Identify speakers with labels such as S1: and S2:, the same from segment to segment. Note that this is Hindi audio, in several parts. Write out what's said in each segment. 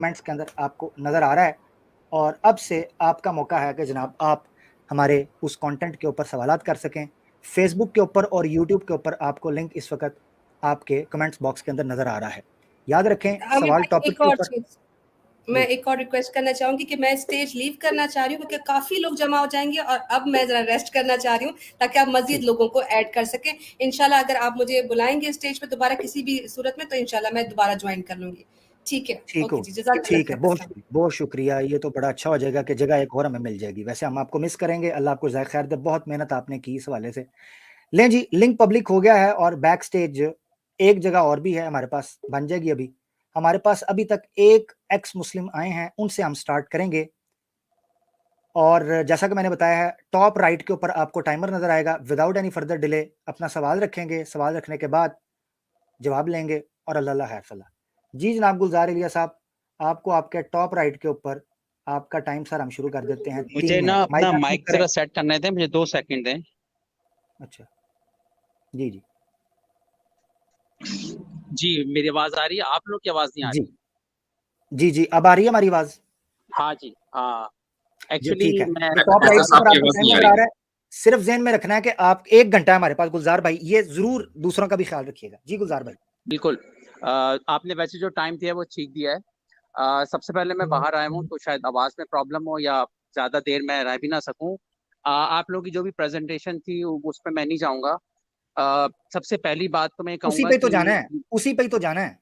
S1: कमेंट्स के अंदर आपको नज़र आ रहा है और अब से आपका मौका है कि जनाब आप हमारे उस कंटेंट के ऊपर सवालात कर सकें। फेसबुक के ऊपर और यूट्यूब के ऊपर आपको लिंक इस वक्त आपके कमेंट्स बॉक्स के अंदर नज़र आ रहा है। याद रखें
S2: आमिर
S1: सवाल
S2: भाई,
S1: टॉपिक
S2: एक
S1: के
S2: और
S1: ऊपर।
S2: चीज मैं एक और रिक्वेस्ट करना चाहूंगी कि मैं स्टेज लीव करना चाह रही हूँ क्योंकि काफी लोग जमा हो जाएंगे और अब मैं जरा रेस्ट करना चाह रही हूँ ताकि आप मजीद लोगों को ऐड कर सकें। इंशाल्लाह अगर आप मुझे बुलाएंगे स्टेज पे दोबारा किसी भी सूरत में तो इंशाल्लाह मैं दोबारा ज्वाइन कर लूंगी। ठीक है,
S1: ठीक हो,
S2: ओके जी, जज़ाकल्लाह
S1: ठीक है,
S2: खैर।
S1: बहुत शुक्रिया। ये तो बड़ा अच्छा हो जाएगा कि जगह एक और हमें मिल जाएगी। वैसे हम आपको मिस करेंगे, अल्लाह आपको ज़ाय खैर दे, बहुत मेहनत आपने की इस हवाले से। लें जी, लिंक पब्लिक हो गया है और बैक स्टेज एक जगह और भी है हमारे पास, बन जाएगी अभी। हमारे पास अभी तक एक एक्स मुस्लिम आए हैं, उनसे हम स्टार्ट करेंगे और जैसा कि मैंने बताया है टॉप राइट के ऊपर आपको टाइमर नज़र आएगा। विदाउट एनी फर्दर डिले अपना सवाल रखेंगे, सवाल रखने के बाद जवाब लेंगे और अल्लाह खैर फला। जी जनाब गुलजार एलिया साहब, आपको आपके टॉप राइट के ऊपर आपका टाइम सर हम शुरू कर देते हैं। 3
S3: मुझे ना
S1: मिनट
S3: अपना
S1: माइक ऑन
S3: माइक
S1: करें।
S3: जरा सेट करने दें, मुझे 2 सेकंड दें।
S1: अच्छा, जी जी
S3: जी, मेरी आवाज आ रही है? आप लोग की आवाज नहीं आ
S1: जी
S3: रही?
S1: जी जी, अब आ रही है हमारी आवाज़?
S3: हाँ जी, हाँ।
S1: जी
S3: एक्चुअली
S1: ठीक है।
S3: मैं
S1: ये टॉप राइट
S4: ऐसा
S1: के ऊपर
S4: आपकी
S1: आपको
S4: आवाज
S1: टाइम
S4: नहीं आ
S1: नज़र
S4: रही
S1: आ
S4: है।
S1: रहा है। सिर्फ ज़हन में रखना है कि आप 1 घंटा है हमारे पास। गुलजार भाई ये ज़रूर दूसरों का भी ख्याल रखिएगा। जी गुलजार भाई।
S3: बिल्कुल आपने वैसे जो टाइम दिया है वो ठीक दिया है। सबसे पहले मैं बाहर आया हूँ तो शायद आवाज में प्रॉब्लम हो या ज्यादा देर मैं रह भी ना सकूं। आप लोगों की जो भी प्रेजेंटेशन थी उस पर मैं नहीं जाऊंगा। सबसे पहली बात तो मैं
S1: उसी
S3: कहूंगा
S1: पे ही तो
S3: कि
S1: जाना है, उसी पे ही तो जाना है।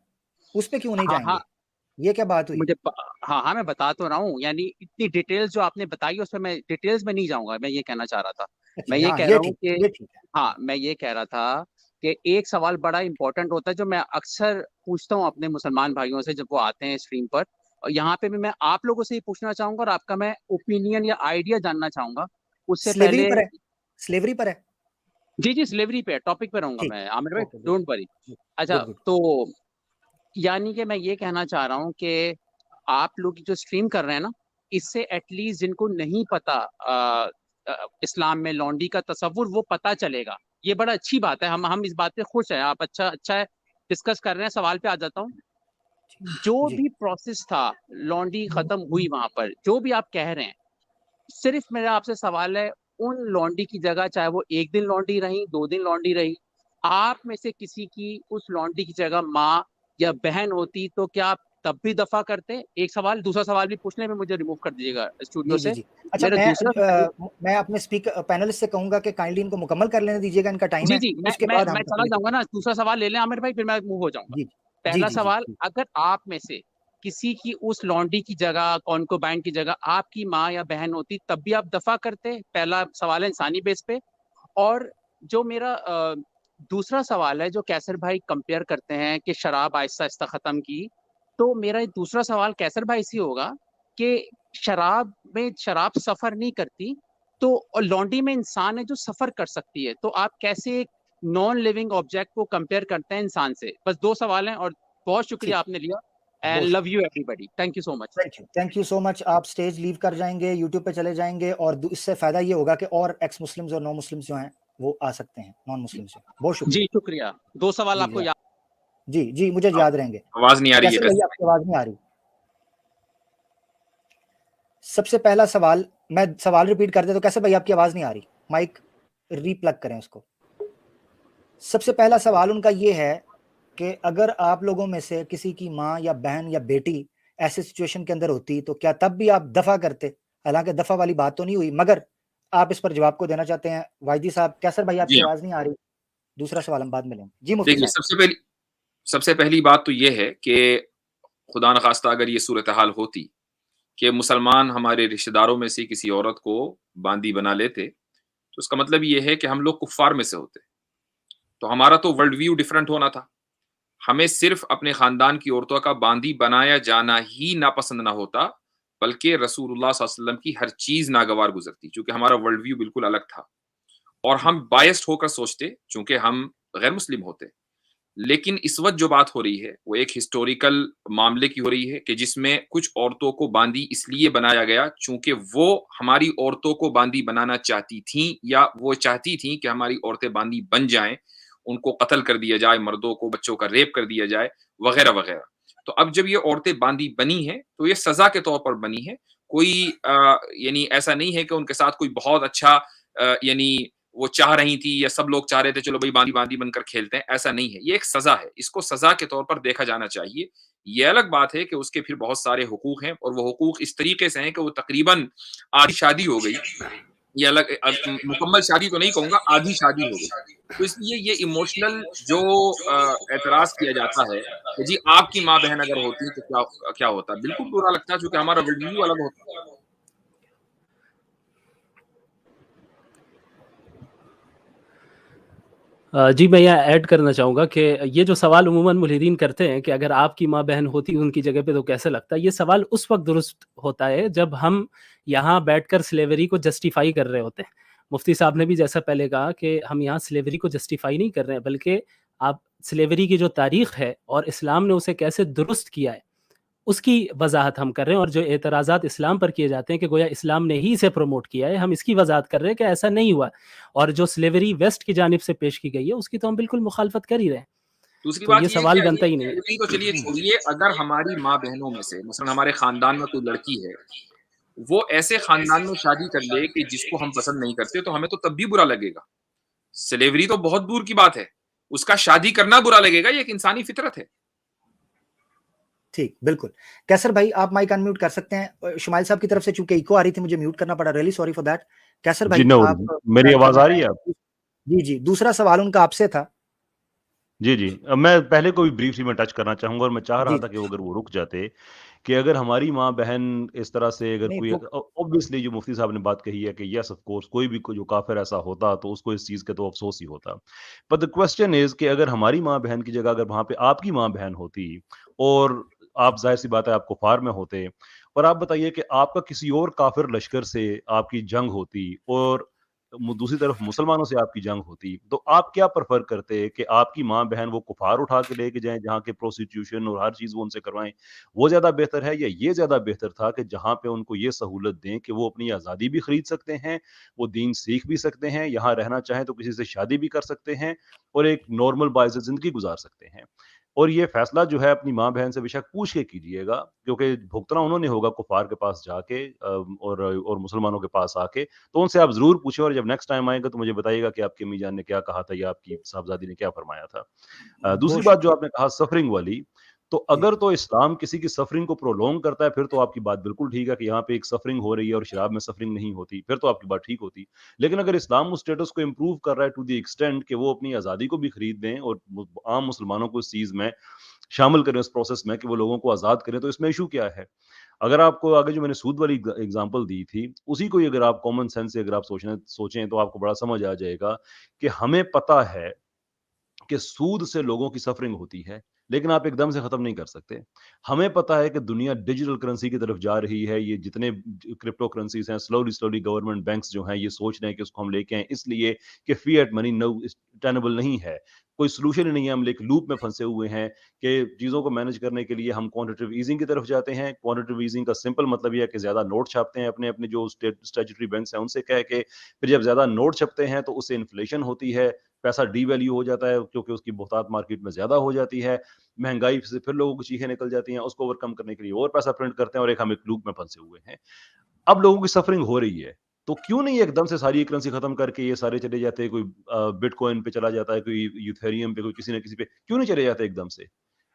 S1: उस पे क्यों नहीं
S3: हाँ हाँ,
S1: जाएंगे? ये क्या बात हुई?
S3: मुझे हाँ हाँ, मैं बता तो रहा हूँ। यानी इतनी डिटेल्स जो आपने बताई उस पर मैं डिटेल्स में नहीं जाऊंगा, मैं ये कहना चाह रहा था। मैं
S1: अच्छा
S3: ये
S1: हाँ,
S3: कह
S1: ये
S3: रहा हूँ
S1: ठीक है,
S3: कि
S1: ये ठीक है।
S3: हाँ, मैं ये कह रहा था कि एक सवाल बड़ा इंपॉर्टेंट होता है जो मैं अक्सर पूछता हूँ अपने मुसलमान भाइयों से जब वो आते हैं स्ट्रीम पर। और यहाँ पे भी मैं आप लोगों से ही पूछना चाहूंगा और आपका मैं ओपिनियन या आइडिया जानना चाहूंगा। उससे
S1: स्लेवरी
S3: पहले
S1: पर है, स्लेवरी पर है।
S3: जी जी, स्लेवरी पे टॉपिक पे रहूंगा
S1: ठीक,
S3: मैं, आमिर भाई,
S1: ओके, गुड
S3: डोंट वरी। अच्छा,
S1: गुड गुड।
S3: तो यानी कि मैं ये कहना चाह रहा हूँ कि आप लोग जो स्ट्रीम कर रहे हैं ना, इससे एटलीस्ट जिनको नहीं पता इस्लाम में लॉन्डी का तसव्वुर, वो पता चलेगा। ये बड़ा अच्छी बात है, हम इस बात पे खुश हैं। आप अच्छा अच्छा है डिस्कस कर रहे हैं। सवाल पे आ जाता हूँ। जो
S1: जी
S3: भी प्रोसेस था, लॉन्डी खत्म हुई वहां पर, जो भी आप कह रहे हैं, सिर्फ मेरा आपसे सवाल है, उन लॉन्डी की जगह चाहे वो 1 दिन लॉन्डी रही, 2 दिन लॉन्डी रही, आप में से किसी की उस लॉन्डी की जगह माँ या बहन होती तो क्या आप तब भी दफा करते? एक सवाल। दूसरा सवाल भी पूछने में मुझे रिमूव कर दीजिएगा स्टूडियो
S1: जी जी
S3: से।
S1: जी। अच्छा
S3: मेरा दूसरा सवाल।
S1: मैं अपने स्पीकर पैनलिस्ट से कहूंगा कि काइंडली इनको मुकम्मल कर लेने दीजिएगा, इनका टाइम
S3: जी
S1: है,
S3: जी, मैं
S1: उसके
S3: मैं
S1: बाद हम
S3: मैं चला
S1: तकलीफ
S3: जाऊंगा
S1: करते
S3: ना, दूसरा सवाल ले लें आमिर भाई, फिर मैं मूव हो जाऊंगा।
S1: हैं। जी
S3: पहला
S1: जी जी
S3: सवाल,
S1: जी।
S3: अगर आप में से किसी की उस लॉन्डी की जगह, कॉन्कोबाइन की जगह आपकी माँ या बहन होती, तब भी आप दफा करते? पहला सवाल है इंसानी बेस पे। और जो मेरा दूसरा सवाल है, जो कैसर भाई कंपेयर करते हैं कि शराब आहिस्ता आहिस्ता खत्म की, तो मेरा दूसरा सवाल कैसर भाई से होगा कि शराब सफर नहीं करती, तो और लॉन्डी में इंसान है जो सफर कर सकती है, तो आप कैसे एक नॉन लिविंग ऑब्जेक्ट को कंपेयर करते हैं इंसान से? बस 2 सवाल हैं और बहुत
S1: ठीक,
S3: शुक्रिया आपने लिया। एंड
S1: बहुत
S3: लव
S1: शुक्रिया।
S3: You everybody, thank you so much.
S1: Thank you so much. आप स्टेज लीव कर जाएंगे, यूट्यूब पे चले जाएंगे और इससे फायदा ये होगा कि और एक्स मुस्लिम्स और नॉन मुस्लिम्स जो हैं वो आ सकते हैं, नॉन मुस्लिम से। बहुत
S3: जी
S1: शुक्रिया।
S3: शुक्रिया। 2 सवाल
S1: जी
S3: आपको
S1: जी
S3: याद?
S1: जी जी, मुझे याद रहेंगे।
S4: आवाज नहीं आ रही है
S1: कैसर
S4: कैसे?
S1: भैया आपकी आवाज नहीं आ रही। सबसे पहला सवाल, मैं सवाल रिपीट कर दे तो कैसर भैया आपकी आवाज नहीं आ रही, माइक रीप्लग करें उसको। सबसे पहला सवाल उनका ये है कि अगर आप लोगों में से किसी की माँ या बहन या बेटी ऐसे सिचुएशन के अंदर होती तो क्या तब भी आप दफा करते? हालांकि दफा वाली बात तो नहीं हुई, मगर आप इस पर जवाब को देना चाहते हैं। वाइदी साहब, कैसर भाई
S4: जी
S1: आपकी
S4: हाँ,
S1: आवाज नहीं आ रही, दूसरा सवाल हम बाद में लेंगे। जी मुफ्ती
S4: देखिए
S1: साहब।
S4: सबसे पहली बात तो ये है कि खुदा न खास्ता अगर ये सूरत हाल होती कि मुसलमान हमारे रिश्तेदारों में से किसी औरत को बांदी बना लेते, तो उसका मतलब ये है कि हम लोग कुफ़ार में से होते। तो हमारा तो वर्ल्ड व्यू डिफरेंट होना था। हमें सिर्फ अपने खानदान की औरतों का बांदी बनाया जाना ही नापसंद ना होता, बल्कि रसूलुल्लाह सल्लल्लाहु अलैहि वसल्लम की हर चीज़ नागवार गुज़रती, चूँकि हमारा वर्ल्ड व्यू बिल्कुल अलग था और
S1: जी
S4: हम बायस्ड होकर सोचते, चूँकि हम गैर मुस्लिम होते। लेकिन इस वक़्त जो बात हो रही है, वो एक हिस्टोरिकल मामले की हो रही है कि जिसमें कुछ औरतों को बांदी इसलिए बनाया गया, चूँकि वो हमारी औरतों को बांदी बनाना चाहती थीं या वो चाहती थीं कि हमारी औरतें बांदी बन जाएँ, उनको कत्ल कर दिया जाए, मर्दों को, बच्चों का रेप कर दिया जाए, वग़ैरह-वग़ैरह। तो अब जब ये औरतें बांदी बनी हैं, तो ये सज़ा के तौर पर बनी हैं। कोई यानी ऐसा नहीं है कि उनके साथ कोई बहुत अच्छा यानी वो चाह रही थी या सब लोग चाह रहे थे चलो भई बांदी-बांदी बनकर खेलते हैं, ऐसा नहीं है। ये एक सज़ा है, इसको सज़ा के तौर पर देखा जाना चाहिए। ये अलग बात है कि उसके फिर बहुत सारे हुकूक हैं और वो हुकूक इस तरीके से हैं कि वो तकरीबन आधी शादी हो गई। ये अलग मुकम्मल शादी तो नहीं कहूँगा, आधी शादी हो गई। तो इसलिए ये इमोशनल जो एतराज़ किया जाता है कि जी आपकी माँ-बहन अगर होती तो क्या क्या होता? बिल्कुल बुरा लगता है, चूँकि हमारा वर्ल्ड व्यू अलग होता।
S5: जी, मैं यहाँ ऐड करना चाहूँगा कि ये जो सवाल उमूमन मुल्हिदीन करते हैं कि अगर आपकी माँ-बहन होती उनकी जगह पे तो कैसा लगता? ये सवाल उस वक़्त दुरुस्त होता है जब हम यहाँ बैठकर स्लेवरी को जस्टिफ़ाई कर रहे होते हैं। मुफ्ती साहब ने भी जैसा पहले कहा कि हम यहाँ स्लेवरी को जस्टिफ़ाई नहीं कर रहे हैं, बल्कि आप स्लेवरी की जो तारीख़ है और इस्लाम ने उसे कैसे दुरुस्त किया है, उसकी वज़ाहत हम कर रहे हैं। और जो एतराज़ात इस्लाम पर किए जाते हैं कि गोया इस्लाम ने ही इसे प्रमोट किया है, हम इसकी वज़ाहत कर रहे हैं कि ऐसा नहीं हुआ। और जो स्लेवरी वेस्ट की जानिब से पेश की गई है, उसकी तो हम बिल्कुल मुखालफत कर ही रहे हैं।
S4: दूसरी
S5: तो
S4: बात
S5: ये
S4: ये है
S5: सवाल
S4: कि
S5: बनता ही नहीं है।
S4: स्लेवरी तो चलिए छोड़िए, अगर हमारी माँ-बहनों में से मसलन हमारे खानदान में कोई लड़की है, वो ऐसे खानदान में शादी कर ले कि जिसको हम पसंद नहीं करते, तो हमें तो तब भी बुरा लगेगा। स्लेवरी तो बहुत दूर की बात है, उसका शादी करना बुरा लगेगा, ये एक इंसानी फितरत है।
S1: ठीक, बिल्कुल। कैसर भाई आप माइक अनम्यूट कर सकते हैं। शुमाइल साहब की तरफ से चूँकि इको आ रही थी, मुझे म्यूट करना पड़ा, रियली सॉरी फॉर दैट। कैसर
S6: जी,
S1: भाई
S6: नो
S1: आप
S6: वरीज़। मेरी
S1: ऐड
S6: आवाज़
S1: करना
S6: आ रही है?
S1: चाहेंगे? जी, जी। दूसरा सवाल उनका आपसे था।
S6: जी, जी। मैं पहले को भी ब्रीफली मैं टच करना चाहूँगा और मैं चाह रहा
S1: जी,
S6: था कि अगर वो रुक जाते, कि अगर हमारी माँ-बहन इस तरह से अगर
S1: नहीं
S6: कोई
S1: वो
S6: ऑब्वियसली जो मुफ्ती साहब ने बात कही है कि येस ऑफ कोर्स कोई भी जो काफ़िर ऐसा होता तो उसको इस चीज़ का तो अफ़सोस ही होता। बट द क्वेश्चन इज़ कि अगर हमारी माँ-बहन की जगह अगर वहाँ पे आपकी माँ-बहन होती और आप ज़ाहिर-सी बात है आप कुफ़ार में होते और आप बताइए कि आपका किसी और काफ़िर लश्कर से आपकी जंग होती और दूसरी तरफ मुसलमानों से आपकी जंग होती, तो आप क्या प्रेफ़र करते कि आपकी माँ-बहन वो कुफ़ार उठा के लेके जाएँ, जहाँ के प्रोस्टिट्यूशन और हर चीज़ वो उनसे करवाएँ, वो ज़्यादा बेहतर है या ये ज़्यादा बेहतर था कि जहाँ पे उनको ये सहूलत दें कि वो अपनी आज़ादी भी खरीद सकते हैं, वो दीन सीख भी सकते हैं, यहाँ रहना चाहें तो किसी से शादी भी कर सकते हैं और एक नॉर्मल बाइज़्ज़त ज़िंदगी गुज़ार सकते हैं। और ये फैसला जो है अपनी माँ-बहन से बेशक पूछ के कीजिएगा, क्योंकि भुगतना उन्होंने होगा कुफ़ार के पास जाके और मुसलमानों के पास आके। तो उनसे आप ज़रूर पूछें और जब नेक्स्ट टाइम आएँगे तो मुझे बताइएगा कि आपकी अम्मी जान ने क्या कहा था या आपकी साहबज़ादी ने क्या फ़रमाया था। दूसरी
S1: बहुत
S6: बात जो
S1: शुक्रिया।
S6: आपने कहा सफ़रिंग वाली, तो
S1: जी,
S6: अगर तो इस्लाम किसी की सफ़रिंग को प्रोलॉन्ग करता है, फिर तो आपकी बात बिल्कुल ठीक है कि यहाँ पे एक सफ़रिंग हो रही है और शराब में सफ़रिंग नहीं होती, फिर तो आपकी बात ठीक होती। लेकिन अगर इस्लाम उस स्टेटस को इम्प्रूव कर रहा है टू द एक्सटेंट कि वो अपनी आज़ादी को भी खरीद दें और आम मुसलमानों को इस चीज़ में शामिल करें उस प्रोसेस में कि वो लोगों को आज़ाद करें, तो इसमें इश्यू क्या है? अगर आपको आगे जो मैंने सूद वाली एग्ज़ाम्पल दी थी, उसी को ही अगर आप कॉमन सेंस से अगर आप सोचें तो आपको बड़ा समझ आ जाएगा कि हमें पता है कि सूद से लोगों की सफ़रिंग होती है, लेकिन आप एकदम से ख़त्म नहीं कर सकते। हमें पता है कि दुनिया डिजिटल करेंसी की तरफ जा रही है, ये जितने क्रिप्टो करेंसीज़ हैं, स्लोली गवर्नमेंट बैंक्स जो हैं, ये सोच रहे हैं कि उसको हम लेके आएँ इसलिए कि फ़िएट मनी टेनेबल नहीं है। कोई सॉल्यूशन ही नहीं है, हम एक लूप में फँसे हुए हैं कि चीज़ों को मैनेज करने के लिए हम क्वांटिटेटिव ईज़िंग की तरफ जाते हैं। क्वांटिटेटिव ईज़िंग का सिंपल मतलब ये है कि ज़्यादा नोट छापते हैं अपने-अपने जो स्टैट्यूटरी बैंक्स हैं, उनसे कह के, फिर जब ज़्यादा नोट छपते हैं, तो उससे इन्फ्लेशन होती है, पैसा डीवैल्यू हो जाता है क्योंकि उसकी बहुतात मार्केट में ज़्यादा हो जाती है, महँगाई से फिर लोगों की चीखें निकल जाती हैं, उसको ओवरकम करने के लिए और पैसा प्रिंट करते हैं और एक हम एक लूप में फँसे हुए हैं। अब लोगों की सफ़रिंग हो रही है, तो क्यों नहीं एकदम से सारी करेंसी खत्म करके ये सारे चले जाते हैं, कोई बिटकॉइन पे चला जाता है, कोई यूथेरियम पे, कोई किसी न किसी पे, क्यों नहीं चले जाते एकदम से?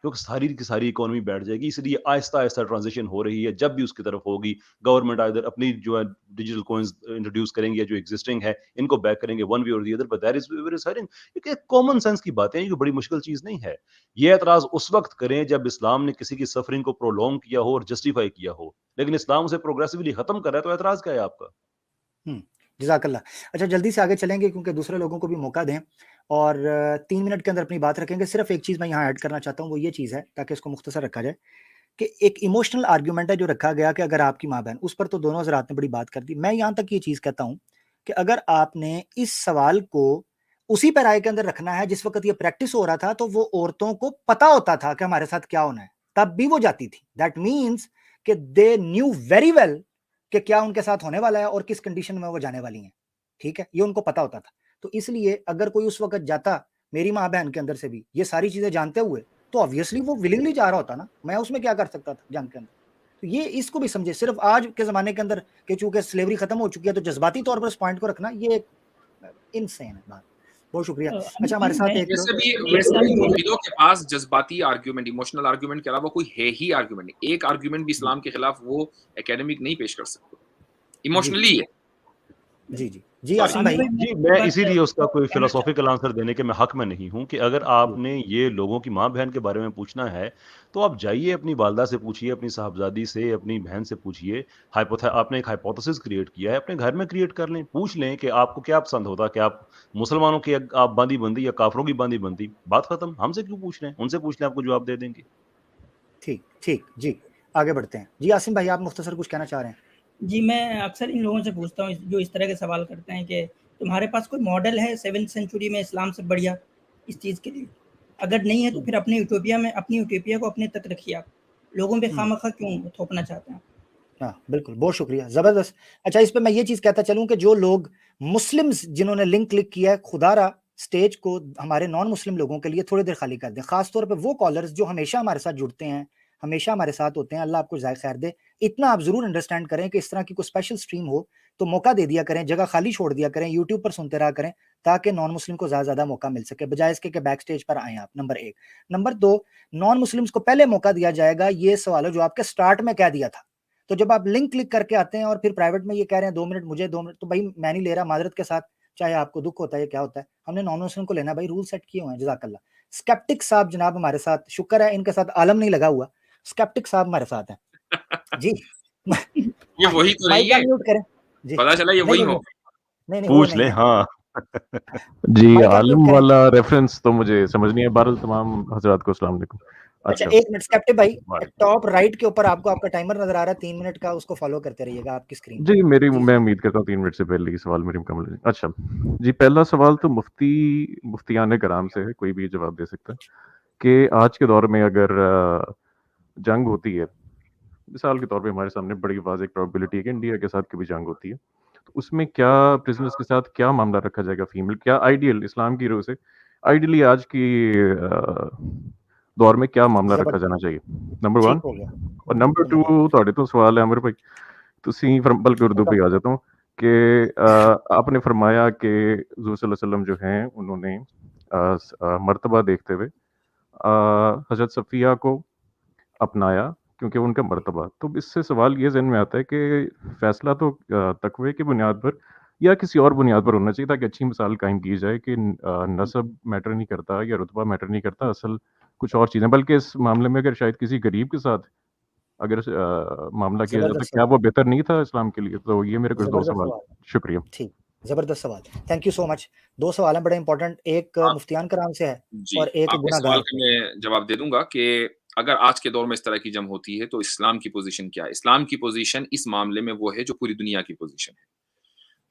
S6: क्योंकि सारी की सारी इकोनॉमी बैठ जाएगी, इसलिए आहिस्ता-आहिस्ता ट्रांज़िशन हो रही है, जब भी उसकी तरफ होगी, गवर्नमेंट आइदर अपनी जो है डिजिटल कॉइन्स इंट्रोड्यूस करेंगे या जो एक्जिस्टिंग है, इनको बैक करेंगे वन वे और the other, but that is where is herring. ये कॉमन सेंस की बातें हैं, ये कोई बड़ी मुश्किल चीज़ नहीं है। ये एतराज़ उस वक़्त करें जब इस्लाम ने किसी की सफ़रिंग को प्रोलॉन्ग किया हो और जस्टिफ़ाई किया हो, लेकिन इस्लाम उसे प्रोग्रेसिवली खत्म कर रहा है, तो एतराज़ क्या है आपका?
S1: हुँ, जज़ाकल्लाह। अच्छा जल्दी से आगे चलेंगे क्योंकि दूसरे लोगों को भी मौका दें और 3 मिनट के अंदर अपनी बात रखेंगे। सिर्फ़ एक चीज़ मैं यहाँ ऐड करना चाहता हूँ, वो ये चीज़ है ताकि इसको मुख्तसर रखा जाए कि एक इमोशनल आर्गुमेंट है जो रखा गया कि अगर आपकी माँ-बहन, उस पर तो दोनों हज़रात ने बड़ी बात कर दी। मैं यहाँ तक ये चीज़ कहता हूँ कि अगर आपने इस सवाल को उसी पैराए के अंदर रखना है जिस वक़्त ये प्रैक्टिस हो रहा था, तो वो औरतों को पता होता था कि हमारे साथ क्या होना है, तब भी वो जाती थी। दैट मीन्स कि दे न्यू वेरी वेल कि क्या उनके साथ होने वाला है और किस कंडीशन में वो जाने वाली हैं, ठीक है? ये उनको पता होता था। तो इसलिए अगर कोई उस वक़्त जाता, मेरी माँ-बहन के अंदर से भी, ये सारी चीज़ें जानते हुए, तो ऑब्वियसली वो विलिंगली जा रहा होता ना, मैं उसमें क्या कर सकता था जंग के अंदर। तो ये इसको भी समझे, सिर्फ आज के ज़माने के अंदर कि चूँकि स्लेवरी ख़त्म हो चुकी है तो जज़्बाती तौर पर इस पॉइंट को रखना, ये इनसेन है बात। बहुत शुक्रिया। अच्छा, हमारे साथ एक
S4: वैसे भी मुल्हिदों के पास जज्बाती आर्ग्यूमेंट, इमोशनल आर्ग्यूमेंट के अलावा कोई है ही आर्ग्यूमेंट नहीं। एक आर्ग्यूमेंट भी इस्लाम के खिलाफ वो एकेडमिक नहीं पेश कर सकते, इमोशनली है।
S1: जी जी जी आसिम भाई।
S6: जी, मैं इसीलिए उसका कोई फिलोसॉफिकल आंसर देने के मैं हक में नहीं हूँ कि अगर आपने ये लोगों की माँ बहन के बारे में पूछना है तो आप जाइए अपनी वालदा से पूछिए, अपनी साहबजादी से, अपनी बहन से पूछिए। आपने एक हाइपोथेसिस क्रिएट किया है, अपने घर में क्रिएट कर लें, पूछ लें कि आपको क्या पसंद होता, कि आप मुसलमानों की आप बांदी बंदी या काफरों की बांदी बंदी, बात खत्म। हमसे क्यों पूछ रहे हैं, उनसे पूछ लें, आपको जवाब दे देंगे।
S1: ठीक ठीक जी, आगे बढ़ते हैं। जी आसिम भाई, आप मुख्तसर कुछ कहना चाह रहे हैं?
S7: जी, मैं अक्सर इन लोगों से पूछता हूँ जो इस तरह के सवाल करते हैं कि तुम्हारे पास कोई मॉडल है 7th सेंचुरी में इस्लाम से बढ़िया इस चीज़ के लिए? अगर नहीं है तो फिर अपनी यूटोपिया को अपने तक रखिए आप। लोगों पे खामखा क्यों थोपना चाहते हैं?
S1: हाँ, बिल्कुल, बहुत शुक्रिया, ज़बरदस्त। अच्छा, इस पे मैं ये चीज़ कहता चलूँ कि जो लोग मुस्लिम्स जिन्होंने लिंक क्लिक किया है, खुदारा स्टेज को हमारे नॉन मुस्लिम लोगों के लिए थोड़ी देर खाली कर दें। ख़ास तौर पे वो कॉलर्स जो हमेशा हमारे साथ जुड़ते हैं, हमेशा हमारे साथ होते हैं, अल्लाह आपको ज़ाए खैर दे। इतना आप ज़रूर अंडरस्टैंड करें कि इस तरह की कोई स्पेशल स्ट्रीम हो, तो मौका दे दिया करें, जगह खाली छोड़ दिया करें, यूट्यूब पर सुनते रहा करें, ताकि नॉन मुस्लिम को ज़्यादा मौका मिल सके, बजाय इसके कि बैक स्टेज पर आएँ आप, नंबर 1। नंबर 2, नॉन मुस्लिम्स को पहले मौका दिया जाएगा ये सवाल जो आपके स्टार्ट में कह दिया था। तो जब आप लिंक क्लिक करके आते हैं और फिर प्राइवेट में ये कह रहे हैं 2 मिनट मुझे, 2 मिनट, तो भाई मैं नहीं ले रहा, माज़रत के साथ, चाहे आपको दुःख होता है या क्या होता है, हमने नॉन मुस्लिम को लेना है भाई, रूल सेट किए हुए हैं, जज़ाकल्लाह। स्केप्टिक साहब जनाब हमारे साथ, शुक्र है इनके साथ आलम नहीं लगा हुआ, स्केप्टिक साहब हमारे साथ हैं। जी।
S4: ये वही तो नहीं
S1: माइक
S4: है,
S1: अनम्यूट करें। जी।
S4: पता चला ये वही हो।
S1: नहीं, वो
S6: पूछ
S1: नहीं
S6: लें,
S1: है।
S6: हाँ।
S8: जी,
S1: माइक अनम्यूट
S8: आलिम
S1: करें।
S8: वाला रेफरेंस तो मुझे समझ नहीं है। बहरहाल तमाम हज़रात को अस्सलाम वालेकुम।
S1: अच्छा, 1 मिनट स्केप्टिक भाई,
S6: वालेकुम।
S1: टॉप राइट के ऊपर आपको आपका टाइमर नज़र आ रहा है 3 मिनट का, उसको फॉलो करते रहिएगा आपकी स्क्रीन
S8: जी,
S1: पर। जी।
S8: मैं उम्मीद करता हूँ 3 मिनट से पहले ये सवाल मेरी मुकम्मल है। अच्छा, जी, पहला सवाल तो मुफ्तियान कराम से है, कोई भी जवाब दे सकता है कि आज के दौर में अगर जंग होती है, मिसाल के तौर पे हमारे सामने बड़ी वाज़ेह प्रोबेबिलिटी है कि इंडिया के साथ कभी जंग होती है, तो उसमें क्या प्रिजनर्स के साथ क्या मामला रखा जाएगा फीमेल? क्या आइडियल इस्लाम की रूह से आइडियली आज की दौर में क्या मामला रखा जाना चाहिए? नंबर 1
S1: ठीक हो गया।
S8: और नंबर 2 ਤੁਹਾਡੇ ਤੋਂ ਸਵਾਲ ਹੈ ਅਮਰ ਭਾਈ, ਤੁਸੀਂ बल्कि उर्दू पे आ जाता हूँ कि आपने फरमाया कि हुज़ूर सल्लल्लाहु अलैहि वसल्लम जो हैं उन्होंने मर्तबा देखते हुए हज़रत सफ़िया को अपनाया क्योंकि उनका मर्तबा। तो इससे सवाल ये ज़हन में आता है कि फ़ैसला तो तक़वे की बुनियाद पर या किसी और बुनियाद पर होना चाहिए ताकि अच्छी मिसाल कायम की जाए कि नस्ब मैटर नहीं करता या रुतबा मैटर नहीं करता, असल कुछ और चीज़ें। बल्कि इस मामले में अगर शायद किसी गरीब के साथ अगर मामला किया जाता, क्या वो बेहतर नहीं था इस्लाम के लिए? तो ये मेरे कुछ 2 सवाल। शुक्रिया।
S1: ठीक, ज़बरदस्त सवाल, थैंक यू सो मच। 2 सवाल हैं बड़े इंपॉर्टेंट, एक मुफ्तियान कराम से है
S4: जी,
S1: और एक
S4: आपके सवाल
S1: गुनाहगार
S4: का
S1: से।
S4: मैं जवाब दे दूँगा कि अगर आज के दौर में इस तरह की जंग होती है, तो इस्लाम की पोज़ीशन क्या है? इस्लाम की पोज़ीशन इस मामले में वो है जो पूरी दुनिया की पोज़ीशन है।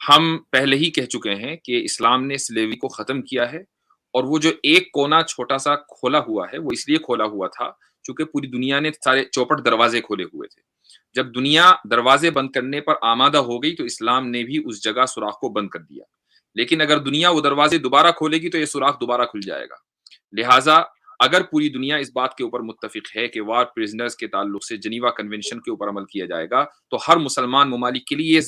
S4: हम पहले ही कह चुके हैं कि इस्लाम ने स्लेवरी को ख़त्म किया है और वो जो एक कोना छोटा-सा खोला हुआ है, वो इसलिए खोला हुआ था, चूँकि पूरी दुनिया ने सारे चौपट दरवाज़े खोले हुए थे। जब दुनिया दरवाज़े बंद करने पर आमादा हो गई, तो इस्लाम ने भी उस जगह सुराख को बंद कर दिया। लेकिन अगर दुनिया वो दरवाज़े दोबारा खोलेगी, तो ये सुराख दोबारा खुल जाएगा। लिहाज़ा अगर पूरी दुनिया इस बात के ऊपर मुत्तफ़िक़ है कि वार प्रिज़नर्स के ताल्लुक से जेनीवा कन्वेंशन के ऊपर अमल किया जाएगा, तो हर मुसलमान ममालिक के लिए ये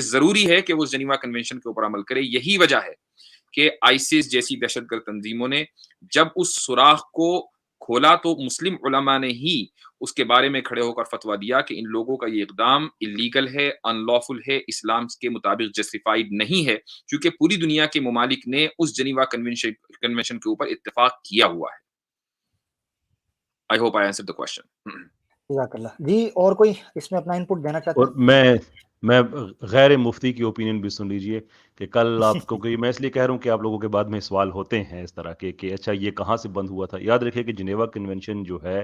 S4: ज़रूरी है कि वो जेनीवा कन्वेंशन के ऊपर अमल करे। यही वजह है कि आईसिस जैसी दहशतगर्द तंज़ीमों ने जब उस सुराख को खोला, तो मुस्लिम उलमा ने ही उसके बारे में खड़े होकर फ़तवा दिया कि इन लोगों का ये इक़दाम इल्लीगल है, अनलॉफुल है, इस्लाम के मुताबिक जस्टिफाइड नहीं है, क्योंकि पूरी दुनिया के ममालिक ने उस जेनीवा कन्वेंशन के ऊपर इत्तेफ़ाक किया हुआ है। I hope I answered the question.
S1: जज़ाकल्लाह। जी, और कोई इसमें अपना इनपुट देना चाहता
S6: और
S1: है?
S6: मैं गैर मुफ्ती की ओपिनियन भी सुन लीजिए कि कल आपको, क्योंकि मैं इसलिए कह रहा हूँ कि आप लोगों के बाद में सवाल होते हैं इस तरह के कि अच्छा ये कहाँ से बंद हुआ था। याद रखिए कि जिनेवा कन्वेंशन जो है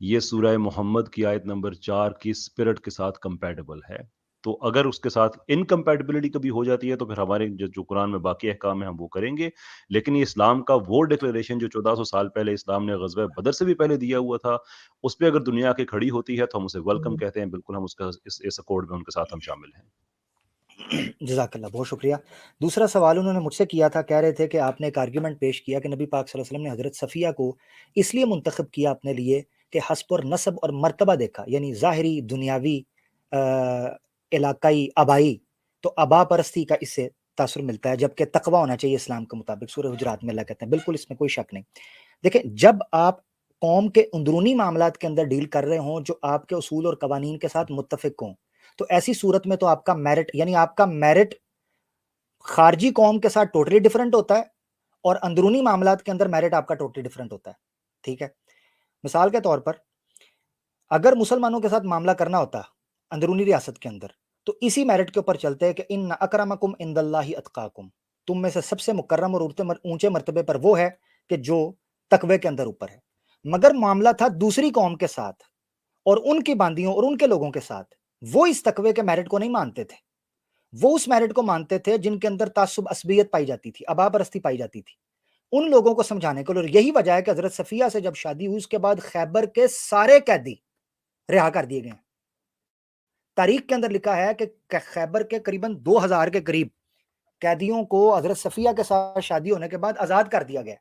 S6: ये सूरह मोहम्मद की आयत नंबर 4 की स्पिरिट के साथ कंपैटिबल है। तो अगर उसके साथ इनकम्पैटिबिलिटी कभी हो जाती है तो फिर हमारे जो कुरान में बाकी अहकाम है हम वो करेंगे। लेकिन ये इस्लाम का वो डिक्लेरेशन जो 1400 साल पहले इस्लाम ने ग़ज़वा बदर से भी पहले दिया हुआ था, उस पे अगर दुनिया आके खड़ी होती है तो हम उसे वेलकम कहते हैं। बिल्कुल हम उसका इस अकॉर्ड में उनके साथ हम शामिल हैं।
S1: जज़ाकल्लाह, बहुत शुक्रिया। दूसरा सवाल उन्होंने मुझसे किया था, कह रहे थे कि आपने एक आर्ग्यूमेंट पेश किया कि नबी पाक सल्लल्लाहु अलैहि वसल्लम ने हज़रत सफ़िया को इसलिए मुंतखब किया अपने लिए कि हस्ब और नस्ब और मर्तबा देखा, यानी ज़ाहिरी, दुनियावी, इलाकाई, आबाई, तो आबा परस्ती का इससे तासुर मिलता है, जबकि तकवा होना चाहिए इस्लाम के मुताबिक। सूरह हुजरात में अल्लाह कहते हैं, बिल्कुल इसमें कोई शक नहीं। देखिए, जब आप कौम के अंदरूनी मामलात के अंदर डील कर रहे हों जो आपके उसूल और कवानीन के साथ मुत्तफ़िक हों, तो ऐसी सूरत में तो आपका मेरिट, यानी आपका मेरिट खारजी कौम के साथ टोटली डिफरेंट होता है और अंदरूनी मामलात के अंदर मेरिट आपका टोटली डिफरेंट होता है। ठीक है? मिसाल के तौर पर अगर मुसलमानों के साथ मामला करना होता अंदरूनी रियासत के अंदर, तो इसी मेरिट के ऊपर चलते हैं कि इन्ना अकरमकुम इंदल्लाहि अत्काकुम, तुम में से सबसे मुकर्रम और ऊंचे मर्तबे पर वो है कि जो तकवे के अंदर ऊपर है। मगर मामला था दूसरी कौम के साथ और उनकी बांदियों और उनके लोगों के साथ, वो इस तकवे के मेरिट को नहीं मानते थे। वो उस मेरिट को मानते थे जिनके अंदर तासुब असबियत पाई जाती थी, अबा परस्ती पाई जाती थी। उन लोगों को समझाने के लिए, यही वजह है कि हजरत सफिया से जब शादी हुई उसके बाद खैबर के सारे कैदी रिहा कर दिए गए। तारीख के अंदर लिखा है कि खैबर के करीबन 2000 के करीब कैदियों को हजरत सफिया के साथ शादी होने के बाद आजाद कर दिया गया।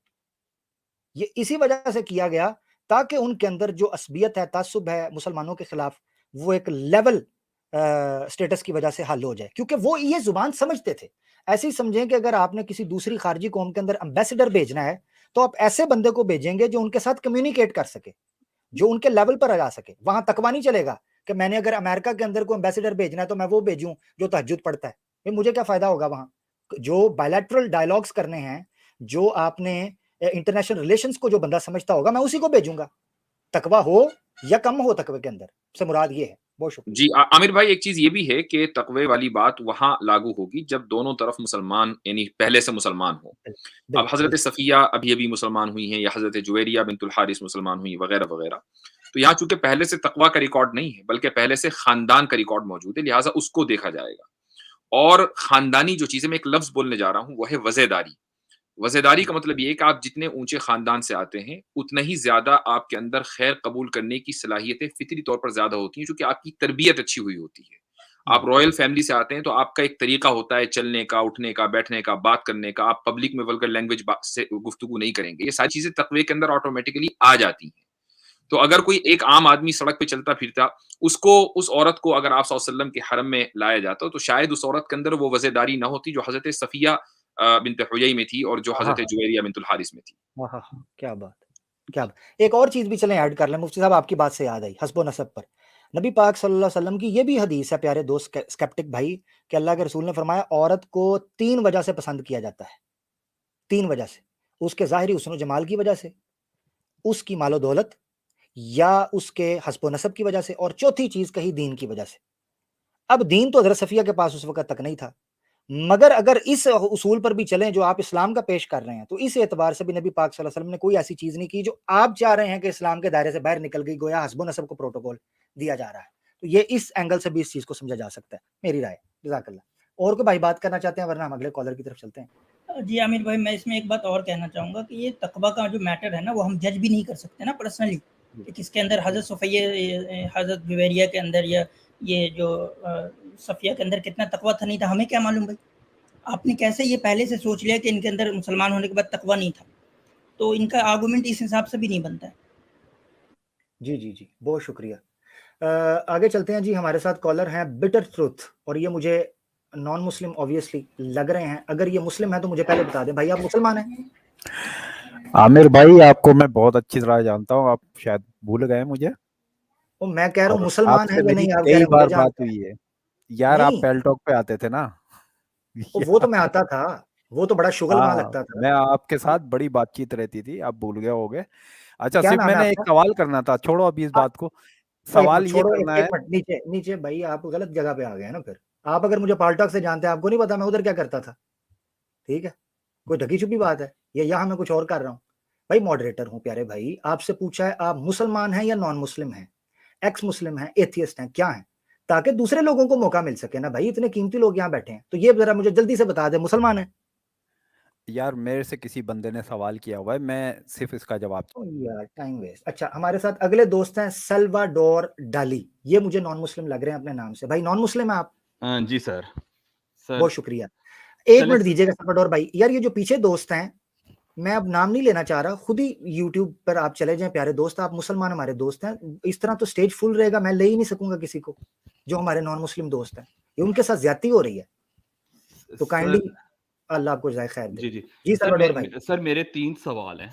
S1: ये इसी वजह से किया गया ताकि उनके अंदर जो असबियत है, तासुब है मुसलमानों के खिलाफ, वो एक लेवल स्टेटस की वजह से हल हो जाए, क्योंकि वो ये जुबान समझते थे। ऐसे ही समझें कि अगर आपने किसी दूसरी खारजी कौम के अंदर एम्बेसडर भेजना है तो आप ऐसे बंदे को भेजेंगे जो उनके साथ कम्युनिकेट कर सके, जो उनके लेवल पर आ जा सके। वहां तकवा नहीं चलेगा कि मैंने अगर अमेरिका के अंदर को एम्बेसडर भेजना है तो मैं वो भेजूं जो तहज्जुद पढ़ता है, भाई मुझे क्या फायदा होगा। वहां जो बायलैटरल डायलॉग्स करने हैं, जो आपने इंटरनेशनल रिलेशंस को जो बंदा समझता होगा, मैं उसी को भेजूंगा, तकवा हो या कम हो तकवे के अंदर से मुराद ये है। बहुत शुक्रिया
S4: जी। आमिर भाई, एक चीज ये भी है कि तकवे वाली बात वहां लागू होगी जब दोनों तरफ मुसलमान, यानी पहले से मुसलमान हो। अब हजरत सफिया अभी अभी मुसलमान हुई हैं, या हजरत जुवैरिया बिनतुल हारिस मुसलमान हुई, वगैरह वगैरह। तो यहाँ चूंकि पहले से तकवा का रिकॉर्ड नहीं है बल्कि पहले से खानदान का रिकॉर्ड मौजूद है, लिहाजा उसको देखा जाएगा। और खानदानी जो चीजें, मैं एक लफ्ज बोलने जा रहा हूँ, वो है वज़ेदारी। वज़ेदारी का मतलब ये है कि आप जितने ऊंचे खानदान से आते हैं उतना ही ज्यादा आपके अंदर खैर कबूल करने की सलाहियतें फितरी तौर पर ज्यादा होती हैं, क्योंकि आपकी तरबियत अच्छी हुई होती है। आप रॉयल फैमिली से आते हैं तो आपका एक तरीका होता है चलने का, उठने का, बैठने का, बात करने का। आप पब्लिक में वल्गर लैंग्वेज से गुफ्तगू नहीं करेंगे। ये सारी चीजें तकवे के अंदर ऑटोमेटिकली आ जाती हैं। तो अगर कोई एक आम आदमी सड़क पे चलता फिरता, उसको, उस औरत को अगर आप सल्लल्लाहु अलैहि वसल्लम के हरम में लाया जाता तो शायद उस औरत के अंदर वो वज़ेदारी ना होती जो हज़रत सफिया बिन्त हुयई में थी और जो हज़रत जुवैरिया बिन्तुल हारिस में थी।
S1: क्या बात, क्या बात। एक और चीज भी चलें ऐड कर लें, मुफ्ती साहब आपकी बात से याद आई हस्ब नसब पर। नबी पाक सल्लल्लाहु अलैहि वसल्लम की ये भी हदीस है प्यारे दोस्त स्केप्टिक भाई, कि अल्लाह के रसूल ने फरमाया औरत को 3 वजह से पसंद किया जाता है। 3 वजह से, उसके ज़ाहिरी हुस्न जमाल की वजह से, उसकी मालो दौलत, या उसके हस्ब नसब की वजह से, और चौथी चीज कही दीन की वजह से। अब दीन तो हजरत सफिया के पास उस वक्त तक नहीं था, मगर अगर इस उसूल पर भी चलें जो आप इस्लाम का पेश कर रहे हैं, तो इस एतबार से भी नबी पाक सल्लल्लाहु अलैहि वसल्लम ने कोई ऐसी चीज नहीं की जो आप चाह रहे हैं कि इस्लाम के दायरे से बाहर निकल गई, गोया हस्ब नसब को प्रोटोकॉल दिया जा रहा है। तो ये इस एंगल से भी इस चीज को समझा जा सकता है, मेरी राय। जज़ाकल्लाह। और कोई भाई बात करना चाहते हैं, वरना हम अगले कॉलर की तरफ चलते हैं।
S7: जी आमिर भाई, मैं इसमें एक बात और कहना चाहूँगा कि ये तकवा का जो मैटर है ना, वो हम जज भी नहीं कर सकते ना पर्सनली, कि किसके अंदर हज़रत सफ़िया, हज़रत जुवैरिया के अंदर, या ये जो सफ़िया के अंदर कितना तकवा था, नहीं था, हमें क्या मालूम भाई। आपने कैसे ये पहले से सोच लिया कि इनके अंदर मुसलमान होने के बाद तकवा नहीं था, तो इनका आर्गूमेंट इस हिसाब से भी नहीं बनता है।
S1: जी जी जी, बहुत शुक्रिया। आगे चलते हैं जी। हमारे साथ कॉलर हैं बिटर ट्रुथ, और ये मुझे नॉन मुस्लिम ऑब्वियसली लग रहे हैं। अगर ये मुस्लिम है तो मुझे पहले बता दें, भाई आप मुसलमान हैं?
S9: आमिर भाई, आपको मैं बहुत अच्छी तरह जानता हूँ, आप शायद भूल गए मुझे।
S1: वो मैं कह रहा हूँ
S9: और
S1: मुसलमान है
S9: आपसे
S1: या
S9: मेरी
S1: नहीं, आप कह
S9: कई
S1: रहे हैं
S9: बार
S1: मुझे
S9: बात
S1: जानते हैं।
S9: हुई है यार, आप
S1: नहीं,
S9: पेल टॉक पे आते थे ना।
S1: वो तो मैं आता था, वो तो बड़ा शुगल वहां
S9: हाँ,
S1: लगता था।
S9: मैं आपके साथ बड़ी बातचीत रहती थी, आप भूल गए होगे। अच्छा,
S1: क्या
S9: सिर्फ
S1: नाम है
S9: मैंने एक
S1: आपका?
S9: सवाल करना था, छोड़ो अभी इस बात को।
S1: एक
S9: सवाल
S1: मिनट
S9: ये
S1: छोड़ो,
S9: करना
S1: एक
S9: है।
S1: मिनट नीचे नीचे भाई, आप गलत जगह पे आ गए ना। फिर आप अगर मुझे पालटॉक से जानते हैं, आपको नहीं पता मैं उधर क्या करता था। ठीक है, कोई ढकी छुपी बात है, या यहाँ मैं कुछ और कर रहा हूँ। भाई मॉडरेटर हूँ प्यारे भाई, आपसे पूछा है आप मुसलमान हैं या नॉन मुस्लिम हैं, एक्स मुस्लिम हैं, एथियस्ट हैं, क्या हैं, ताकि दूसरे लोगों को मौका मिल सके ना भाई। इतने कीमती लोग यहाँ बैठे हैं, तो ये जरा मुझे जल्दी से बता दे, मुसलमान है?
S9: यार, मेरे से किसी बंदे ने सवाल किया हुआ है, मैं सिर्फ इसका जवाब।
S1: ओ यार टाइम वेस्ट। अच्छा, हमारे साथ अगले दोस्त हैं सल्वाडोर डाली, ये मुझे नॉन मुस्लिम लग रहे हैं अपने नाम से। भाई नॉन मुस्लिम है आप?
S10: जी सर।
S1: बहुत शुक्रिया। एक
S10: चले
S1: मिनट दीजिएगा सल्वाडोर भाई। यार ये जो पीछे दोस्त हैं, मैं अब नाम नहीं लेना चाह रहा, खुद ही यूट्यूब पर आप चले जाएं, प्यारे दोस्त, आप मुसलमान हमारे दोस्त हैं, इस तरह तो स्टेज फुल रहेगा, मैं ले ही नहीं सकूंगा किसी को जो हमारे नॉन मुस्लिम दोस्त हैं, ये उनके साथ ज्यादती हो रही है, तो काइंडली अल्लाह आपको जाए खैर दे। जी सल्वाडोर भाई।
S10: सर मेरे 3 सवाल हैं,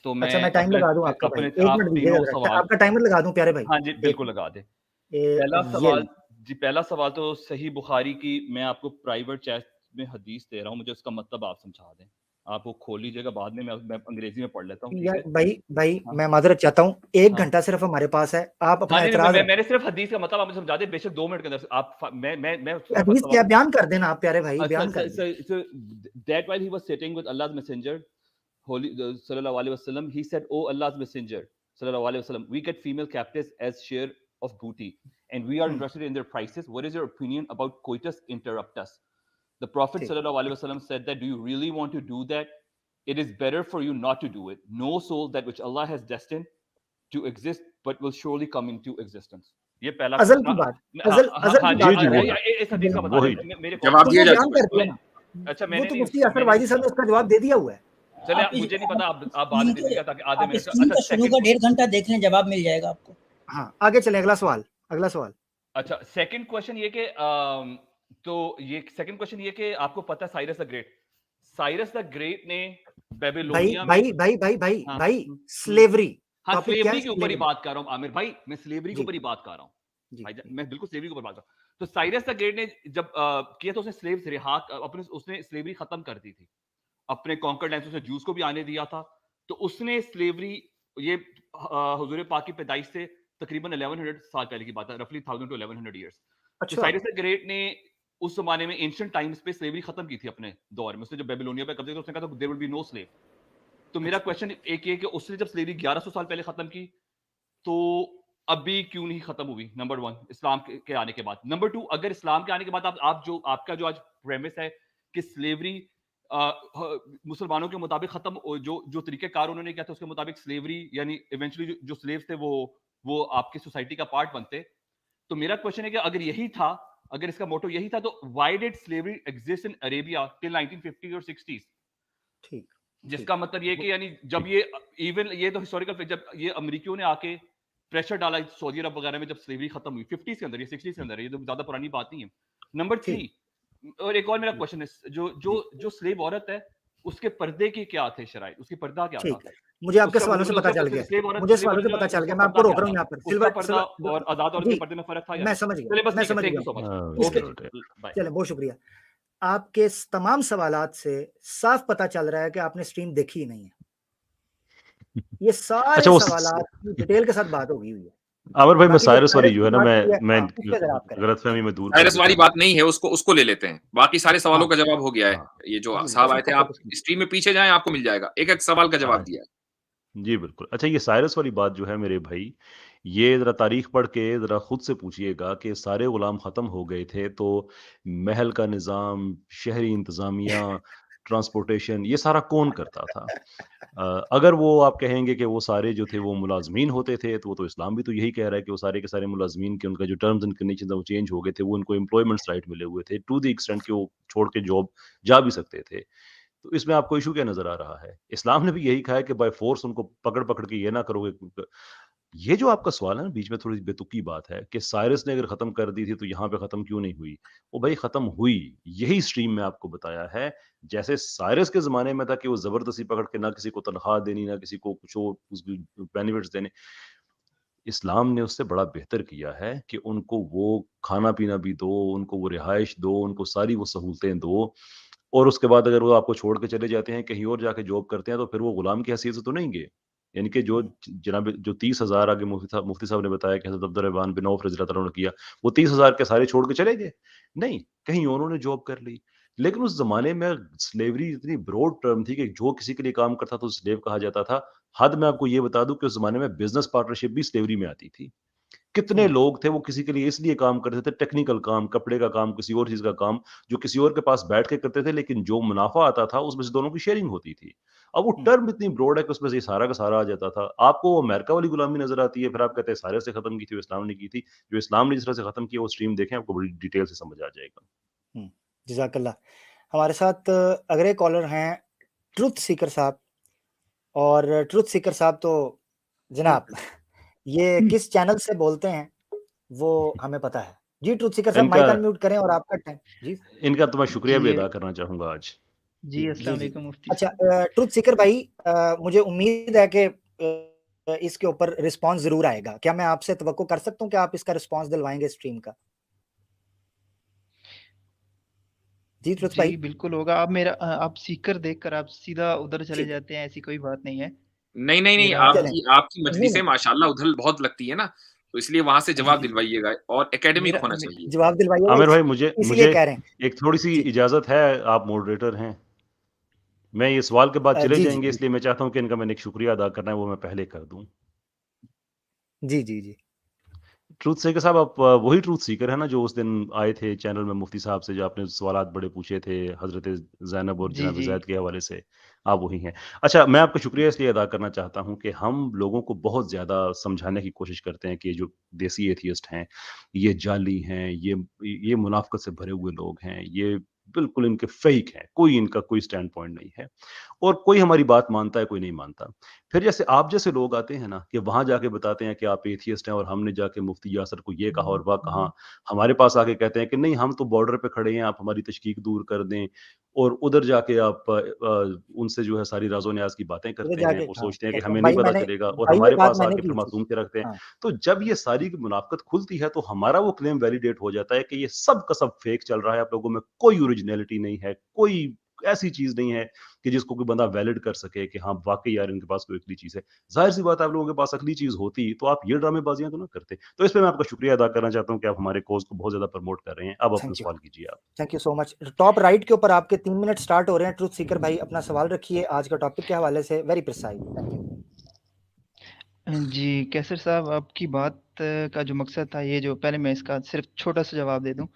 S10: तो मैं
S1: अच्छा मैं टाइम लगा दूं आपका भाई, एक मिनट दीजिएगा, आपका टाइमर लगा दूं प्यारे भाई।
S10: हाँ जी बिल्कुल लगा दे। पहला सवाल तो सही बुखारी की, मैं आपको प्राइवेट चैट में हदीस दे रहा हूँ, मुझे उसका मतलब आप समझा दें। आप वो खोल लीजिएगा, बाद में मैं अंग्रेजी में पढ़ लेता हूँ।
S1: यार भाई
S10: हाँ।
S1: मैं माजरत चाहता हूँ, 1 घंटा सिर्फ हमारे पास है, आप अपना एतराज
S10: मैंने सिर्फ हदीस का मतलब आप मुझे समझा दें, बेशक 2 मिनट के अंदर आप मैं
S1: हदीस क्या बयान कर देना आप प्यारे भाई, बयान कर दें।
S10: That while he was sitting with Allah's messenger, holy sallallahu alaihi wasallam, he said, "Oh Allah's messenger, sallallahu alaihi wasallam, we get female captives as share of booty, and we are interested in their prices. What is your opinion about coitus interruptus?" The Prophet sallallahu alaihi wasallam said that, "Do you really want to do that? It is better for you not to do it. No soul that which Allah has destined to exist, but will surely come into existence." ये पहला
S1: अज़ल की बात, अज़ल की बात,
S10: इस हदीस का बता दें मेरे को
S4: जवाब दिया जा
S1: चुका है।
S10: अच्छा
S1: वो तो मुफ्ती असर वाइदी साहब ने उसका जवाब दे दिया हुआ है।
S10: चलिए मुझे नहीं पता, आप बाद में दीजिएगा ताकि आधे मिनट का।
S7: अच्छा शुरू का 1.5 घंटा देख लें, जवाब मिल जाएगा आपको।
S1: हाँ आगे चलें, अगला सवाल।
S10: अच्छा सेकंड क्वेश्चन ये कि तो ये सेकंड क्वेश्चन ये कि आपको पता है साइरस द ग्रेट ने बेबीलोनिया में
S1: भाई स्लेवरी,
S10: हाँ स्लेवरी के ऊपर ही बात कर रहा हूँ आमिर भाई, मैं स्लेवरी के ऊपर ही बात कर रहा हूँ भाई, मैं बिल्कुल स्लेवरी के ऊपर बात कर रहा हूँ। तो साइरस द ग्रेट ने जब किया तो उसने स्लेव्स रिहा, उसने स्लेवरी खत्म कर दी थी, अपने कॉन्कर्ड लैंड्स से ज्यूज को भी आने दिया था, तो उसने स्लेवरी, ये हुजूर पाक की पैदाइश से तकरीबन 1100 साल पहले की बात है, रफली 1000 to 1100 इयर्स। तो साइरस द ग्रेट ने उस जमाने में एंशिएंट टाइम्स पे स्लेवरी खत्म की थी अपने दौर में। उसने जब बेबीलोनिया पे कब्जा किया उसने कहा था there will be no slave. तो मेरा क्वेश्चन एक ये कि उसने जब स्लेवरी 1100 साल पहले खत्म की तो अभी क्यों नहीं खत्म हुई? नंबर 1 इस्लाम के आने के बाद। नंबर 2 अगर इस्लाम के आने के बाद आपका जो आज प्रेमिस है कि स्लेवरी मुसलमानों के मुताबिक खत्म, जो तरीकेकार उन्होंने किया था उसके मुताबिक स्लेवरी यानी इवेंचुअली जो स्लेव्स थे वो आपकी सोसाइटी का पार्ट बनते। तो मेरा क्वेश्चन है कि अगर यही था, अगर इसका मोटो यही था, तो why did slavery exist in Arabia till 1950 और 60s?
S1: ठीक,
S10: जिसका मतलब ये कि यानी जब ये इवन ये तो हिस्टोरिकल, जब ये अमेरिकियों ने आके प्रेशर डाला सऊदी अरब वगैरह में जब स्लेवरी खत्म हुई 50s के अंदर, ये 60s के अंदर, ये तो ज्यादा पुरानी बात नहीं है। नंबर 3 और एक और मेरा क्वेश्चन है, जो स्लेव औरत है उसके पर्दे की क्या थे शराइत, उसकी पर्दा क्या था?
S1: मुझे आपके सवालों से पता चल गया, मैं आपको रोक रहा हूं यहाँ पर।
S10: सिल्वर पर्दा और आजाद औरत के पर्दे में फर्क था?
S1: मैं समझ गया। चलिए बहुत शुक्रिया। आपके तमाम सवालात से साफ पता चल रहा है कि आपने स्ट्रीम देखी ही नहीं है। ये सारे सवालात की डिटेल के साथ बात होगी हुई है।
S6: आमिर भाई मैं साइरस वाली जो है ना, मैं गलतफहमी में दूर,
S4: साइरस वाली बात नहीं है, उसको ले लेते हैं। बाकी सारे सवालों का जवाब हो गया है। ये जो साहब आए थे, आप स्ट्रीम में पीछे जाएं, आपको मिल जाएगा, एक सवाल का जवाब दिया है।
S6: जी बिल्कुल। अच्छा ये साइरस वाली बात जो है मेरे भाई, ये जरा तारीख पढ़ के जरा खुद से पूछिएगा कि सारे गुलाम खत्म हो गए थे तो महल का निज़ाम, शहरी इंतजामिया, ट्रांसपोर्टेशन, ये सारा कौन करता था? अगर वो आप कहेंगे कि वो सारे जो थे वो मुलाजमीन होते थे, तो वो तो इस्लाम भी तो यही कह रहा है कि वो सारे के सारे मुलाजमीन के उनका जो टर्म्स एंड कंडीशंस वो चेंज हो गए थे, वो उनको एम्प्लॉयमेंट राइट मिले हुए थे टू द एक्सटेंट कि वो छोड़ के जॉब जा भी सकते थे। तो इसमें आपको इशू क्या नजर आ रहा है? इस्लाम ने भी यही कहा है कि बाय फोर्स उनको पकड़ के ये ना करोगे। ये जो आपका सवाल है ना, बीच में थोड़ी बेतुकी बात है कि साइरस ने अगर खत्म कर दी थी तो यहाँ पे खत्म क्यों नहीं हुई? वो भाई खत्म हुई, यही स्ट्रीम में आपको बताया है। जैसे साइरस के जमाने में था कि वो जबरदस्ती पकड़ के ना किसी को तनख्वाह देनी, ना किसी को कुछ बेनिफिट्स देने, इस्लाम ने उससे बड़ा बेहतर किया है कि उनको वो खाना पीना भी दो, उनको वो रिहाइश दो, उनको सारी वो सहूलतें दो, और उसके बाद अगर वो आपको छोड़ के चले जाते हैं, कहीं और जाके जॉब करते हैं, तो फिर वो गुलाम की हैसियत से तो नहीं गए। यानी कि जो जनाब जो 30,000 आगे मुफ्ती साहब ने बताया कि हज़रत अब्दुर्रहमान बिन औफ रज़ियल्लाहु अन्हु ने किया, वो 30,000 के सारे छोड़ के चले गए? नहीं, कहीं उन्होंने जॉब कर ली। लेकिन उस जमाने में स्लेवरी इतनी ब्रॉड टर्म थी कि जो किसी के लिए काम करता था उसे स्लेव कहा जाता था। हद मैं आपको ये बता दूं कि उस जमाने में बिजनेस पार्टनरशिप भी स्लेवरी में आती थी। कितने लोग थे वो किसी के लिए इसलिए काम करते थे, टेक्निकल काम, कपड़े का काम, किसी और चीज का काम, जो किसी और के पास बैठ के करते थे, लेकिन जो मुनाफा आता था उसमें से दोनों की शेयरिंग होती थी। अब वो टर्म इतनी ब्रॉड है कि उसमें से ये सारा का सारा आ जाता था। आपको वो अमेरिका वाली गुलामी नजर आती है, फिर आप कहते हैं सारे से खत्म की थी, वो इस्लाम ने की थी। जो इस्लाम ने जिस तरह से खत्म किया वो स्ट्रीम देखें, आपको बड़ी डिटेल से समझ आ जाएगा।
S1: जज़ाकल्लाह। हमारे साथ अगले कॉलर हैं ट्रुथ सीकर साहब, और ट्रुथ सीकर साहब तो जनाब ये किस चैनल से बोलते हैं वो हमें पता है। जी ट्रुथ सीकर साहब, माइक
S6: इनका
S1: अनम्यूट करें और आपका टाइम। जी
S6: इनका तो मैं शुक्रिया भी
S11: जी
S6: अदा करना चाहूंगा आज।
S11: जी अस्सलाम
S1: जी।
S11: वालेकुम मुफ्ती
S1: अच्छा
S11: साहब।
S1: ट्रुथ सीकर भाई, मुझे उम्मीद है कि इसके ऊपर रिस्पांस ज़रूर आएगा। क्या मैं आपसे तवक्को कर सकता हूँ कि आप इसका रिस्पांस दिलवाएँगे स्ट्रीम का? जी ट्रुथ भाई।
S11: जी बिल्कुल होगा। आप मेरा आप सीकर देखकर आप सीधा उधर चले
S1: ठीक है।
S11: जाते हैं, ऐसी कोई बात नहीं है।
S4: नहीं, नहीं, नहीं,
S11: मेरा
S1: चलें।
S4: आपकी
S1: नहीं,
S4: मजलिसें
S1: नहीं।
S4: माशाअल्लाह उधर बहुत लगती है ना, तो इसलिए वहाँ से जवाब दिलवाइएगा और एकेडमिक
S11: मेरा
S4: होना
S11: मे
S4: चाहिए।
S1: जवाब दिलवाइएगा,
S6: आमिर भाई मुझे
S1: इसीलिए कह रहे हैं।
S6: एक थोड़ी-सी
S1: जी।
S6: इजाज़त है, आप मॉडरेटर हैं। मैं ये सवाल के बाद चले
S1: जी, जी,
S6: जाएँगे,
S1: जी।
S6: इसलिए मैं चाहता हूँ कि इनका मैंने एक शुक्रिया अदा करना है, वो मैं पहले कर दूँ।
S1: जी, जी, जी।
S6: ट्रुथ सीकर साहब, आप वही ट्रुथ सीकर है ना जो उस दिन आए थे चैनल में मुफ्ती साहब से, जो आपने सवालात बड़े पूछे थे हज़रत ज़ैनब और
S11: जी,
S6: जनाब
S11: जी।
S6: ज़ैद के हवाले से, आप वही हैं। अच्छा, मैं आपका शुक्रिया इसलिए अदा करना चाहता हूँ कि हम लोगों को बहुत ज़्यादा समझाने की कोशिश करते हैं कि ये जो देसी एथियस्ट हैं, ये जाली हैं, ये मुनाफ़िक़त से भरे हुए लोग हैं, ये बिल्कुल इनके फ़ेक हैं, कोई इनका कोई स्टैंड पॉइंट नहीं है और कोई हमारी बात मानता है, कोई नहीं मानता। फिर जैसे आप जैसे लोग आते हैं ना कि वहाँ जाके बताते हैं कि आप एथियस्ट हैं और हमने जाके मुफ्ती यासर को ये कहा और वह कहा। हमारे पास आके कहते हैं कि नहीं, हम तो बॉर्डर पे खड़े हैं, आप हमारी तशकीक दूर कर दें, और उधर जाके आप उनसे जो है सारी राज़ो-न्याज़ की बातें
S1: उधर
S6: करते हैं
S1: जाके
S6: और
S1: हाँ,
S6: सोचते हैं कि
S1: कहते
S6: हमें
S1: हैं
S6: नहीं
S1: भाई
S6: पता
S1: मैंने
S6: चलेगा, और
S1: भाई ये
S6: हमारे
S1: बात
S6: पास
S1: मैंने
S6: आके
S1: की
S6: फिर
S1: थी।
S6: मासूम के रखते हैं।
S1: हाँ।
S6: तो जब ये सारी मुनाफ़िक़त खुलती है तो हमारा वो क्लेम वैलिडेट हो जाता है कि ये सब का सब फेक चल रहा है, आप लोगों में कोई ओरिजिनैलिटी नहीं है, कोई ऐसी चीज़ नहीं है कि जिसको कोई बंदा वैलिड कर सके कि हाँ, वाक़ई यार इनके पास कोई अगली चीज़ है। ज़ाहिर-सी बात है, आप लोगों के पास अगली चीज़ होती तो आप ये ड्रामेबाज़ियाँ तो ना करते। तो इस पे मैं आपका शुक्रिया अदा करना चाहता हूँ कि आप हमारे कॉज़ को बहुत ज़्यादा प्रमोट कर रहे हैं। अब अपना
S1: थैंक यू।
S6: सवाल कीजिए आप।
S1: Thank you so much. Top right के ऊपर आपके 3 मिनट स्टार्ट हो रहे हैं। ट्रुथ सीकर भाई अपना सवाल रखिए आज का टॉपिक के हवाले से, वेरी प्रिसाइज। Thank you.
S11: जी, कैसर साहब, आपकी बात का जो मकसद था, ये जो पहले मैं इसका सिर्फ़ छोटा-सा जवाब दे दूँ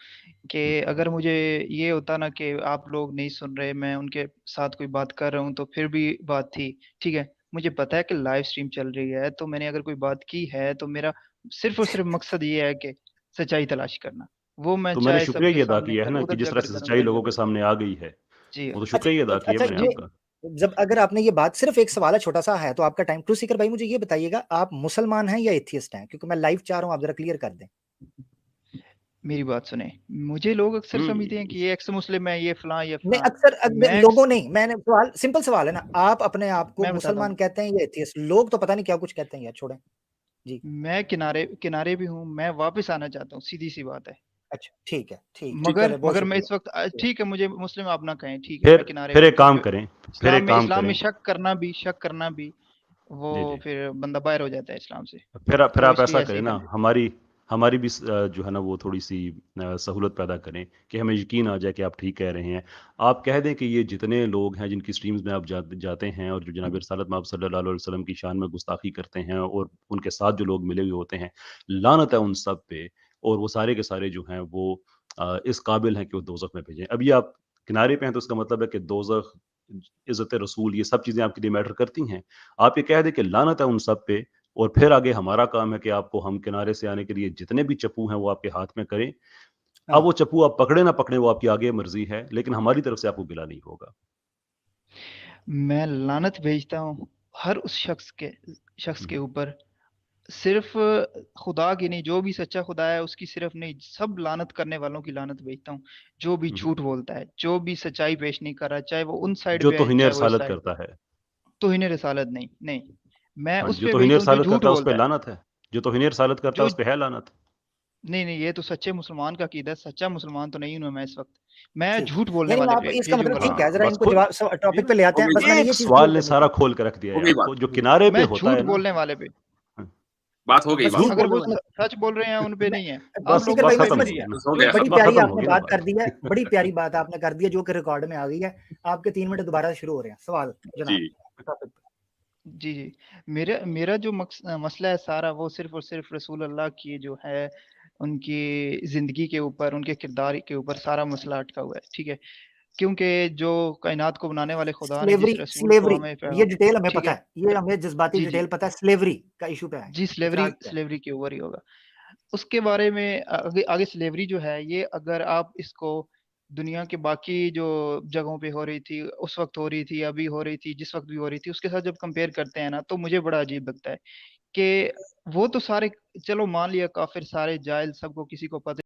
S11: कि अगर मुझे ये होता ना कि आप लोग नहीं सुन रहे, मैं उनके साथ कोई बात कर रहा हूँ, तो फिर भी बात थी, ठीक है? मुझे पता है कि लाइव स्ट्रीम चल रही है, तो मैंने अगर कोई बात की है, तो मेरा सिर्फ़ और सिर्फ़ मकसद ये है कि सच्चाई तलाश करना। वो मैं
S6: तो मैंने
S11: चाहे
S6: शुक्रिया
S11: सबके
S6: ये अदा
S11: सामने
S6: किया है
S11: करूँ,
S6: ना कि
S11: उधर
S6: जिस तरह
S11: जाकर
S6: से
S11: करूँ,
S6: सच्चाई
S11: इधर
S6: लोगों के
S11: जाकर करूँ।
S6: सामने आ गई है,
S11: जी।
S6: वो तो शुक्रिया ये अदा किया
S1: अच्छा
S6: मैंने
S1: ये
S6: आपका।
S1: जब अगर आपने ये बात, सिर्फ एक सवाल है छोटा-सा है तो आपका टाइम। ट्रुथ सीकर भाई मुझे ये बताइएगा, आप मुसलमान हैं या एथियस्ट हैं? क्योंकि मैं लाइव चाह रहा हूँ, आप ज़रा क्लियर कर दें।
S11: मेरी बात सुनें, मुझे लोग अक्सर समझते हैं कि
S6: हुँ।
S11: ये एक्स मुस्लिम है, ये फलाँ, ये
S1: नहीं,
S11: फलाँ।
S1: अक्सर
S11: मैं
S1: लोगों नहीं, मैंने सवाल सिंपल सवाल है ना, आप अपने आप को
S11: मैं बताता
S1: मुसलमान
S11: हूँ।
S1: कहते हैं या एथियस्ट? लोग तो पता नहीं क्या कुछ कहते हैं यार, छोड़ें। जी।
S11: मैं किनारे भी हूँ, मैं वापस आना चाहता हूँ, सीधी-सी बात है।
S1: अच्छा, ठीक है, ठीक।
S11: मगर
S1: चलें, बहुत
S11: मगर मैं इस
S1: शुक्रिया।
S11: वक़्त
S1: जी।
S11: ठीक है, मुझे मुस्लिम आप ना कहें, ठीक है, मैं किनारे
S6: फिर
S11: पे
S6: एक
S11: हूँ
S6: काम
S11: क्योंकि
S6: करें फिर एक काम
S11: इस्लाम में
S6: करें।
S11: शक करना भी वो
S6: जी, जी।
S11: फिर बंदा बाहर हो जाता है इस्लाम से।
S6: फिर
S11: तो
S6: आप
S11: इसलिए
S6: ऐसा
S11: ऐसे
S6: करें
S11: ही
S6: ना,
S11: कर लेते
S6: हमारी भी जो है ना वो थोड़ी-सी सहूलत पैदा करें कि हमें यकीन आ जाए कि आप ठीक कह रहे हैं। आप कह दें कि ये जितने लोग हैं जिनकी स्ट्रीम्स में आप जाते हैं और जो जनाब रिसालत मआब सल्लल्लाहु अलैहि वसल्लम की शान में गुस्ताखी करते हैं और उनके साथ जो लोग मिले हुए होते हैं, लानत है उन सब पे, और वो सारे के सारे जो हैं वो इस काबिल हैं कि वो दोज़ख में भेजें। अभी आप किनारे पे हैं तो इसका मतलब है कि दोज़ख, इज़्ज़त रसूल, ये सब चीज़ें आपके लिए मैटर करती हैं। आप ये कह दें कि लानत है उन सब पे, और फिर आगे हमारा काम है कि आपको हम किनारे से आने के लिए जितने भी चप्पू हैं वो आपके हाथ में करें। अब
S1: हाँ।
S6: वो चप्पू आप पकड़े ना पकड़े वो आपकी आगे मर्ज़ी है, लेकिन हमारी तरफ से आपको गिला नहीं होगा।
S11: मैं लानत भेजता हूँ हर उस शख्स के ऊपर, सिर्फ़ खुदा की नहीं, जो भी सच्चा खुदा है उसकी सिर्फ़ नहीं, सब लानत करने वालों की लानत भेजता हूँ। जो भी झूठ बोलता है, जो भी सच्चाई पेश नहीं कर रहा, चाहे वो उन साइड
S6: जो
S11: पे है,
S6: तौहीन
S11: चाहे वो इस
S6: रिसालत
S11: साइड पे
S6: करता
S11: है।
S6: है।
S11: तौहीन रिसालत नहीं, नहीं। मैं
S6: हाँ,
S11: उस
S6: जो
S11: पे
S6: तौहीन
S11: भेजता हूँ जो
S6: रिसालत
S11: झूठ
S6: करता है उस पे
S11: बोलता है।
S6: लानत है। जो तौहीन रिसालत करता है
S11: जो
S6: उस पे है लानत।
S11: नहीं, ये तो सच्चे मुसलमान का अकीदा है, सच्चा मुसलमान तो नहीं हूँ मैं इस वक़्त। मैं
S1: ठीक।
S11: झूठ बोलने
S1: यानी
S11: वाले
S1: आप
S11: पे
S1: इसका मतलब
S11: भेजूँगा
S1: ठीक है,
S11: लानत।
S6: हाँ,
S1: ज़रा
S6: बस
S1: इनको
S6: खुद
S1: जवाब टॉपिक पे ले आते
S4: हो
S1: हैं।
S4: गई
S1: बस
S4: बात,
S1: मैंने ये
S6: एक
S1: चीज़
S6: सवाल
S1: क्लियर
S6: ने
S1: करनी
S6: सारा
S1: थी।
S6: खोल के रख दिया
S4: हो
S6: है
S4: गई
S6: आपको।
S4: बात,
S6: जो किनारे पे
S11: मैं
S6: होता
S11: झूठ
S6: है ना,
S11: बोलने वाले पे,
S4: बात हो गई
S1: बस
S4: बात।
S1: झूठ
S11: अगर
S1: बोलने
S11: वो
S1: वाले।
S11: सच बोल रहे हैं उन पे
S1: मैं
S11: नहीं है। आप
S6: बस
S1: सीकर
S11: लोगों
S6: बस
S1: भाई मैं
S11: पे भी
S6: खत्म
S1: समझ
S11: नहीं
S1: गया।
S11: है।
S6: हो
S4: हो
S6: गया,
S4: गया
S1: बड़ी
S4: खत्म।
S1: प्यारी
S6: खत्म हो
S1: आपने
S6: गई ना
S1: बात
S6: बात।
S1: कर दी है, बड़ी प्यारी बात आपने कर दी है जो कि रिकॉर्ड में आ गई है। आपके 3 मिनट दोबारा शुरू हो रहे हैं। सवाल जनाब,
S4: जी।
S1: टॉपिक पे।
S11: जी। मेरा जो मसला है सारा वो सिर्फ़ और सिर्फ़ रसूल अल्लाह की जो है, उनकी ज़िंदगी के ऊपर, उनके किरदार के ऊपर सारा मसला अटका हुआ है, ठीक है? क्योंकि जो कायनात को बनाने वाले खुदा ने जिस रसूल को
S1: स्लेवरी
S11: हमें
S1: ये डिटेल हमें
S11: ठीक
S1: पता
S11: है?
S1: है। ये हमें जज़्बाती
S11: जी, जी।
S1: डिटेल पता है, स्लेवरी का इश्यू पे आएँ।
S11: जी,
S1: इतराज़ क्या है?
S11: स्लेवरी के ऊपर ही होगा। उसके बारे में आगे आगे स्लेवरी जो है, ये अगर आप इसको दुनिया के बाकी जो जगहों पे हो रही थी, उस वक्त हो रही थी, अभी हो रही थी, जिस वक्त भी हो रही थी, उसके साथ जब कंपेयर करते हैं ना, तो मुझे बड़ा अजीब लगता है कि वो तो सारे, चलो मान लिया काफिर सारे जाहिल, सबको किसी को पता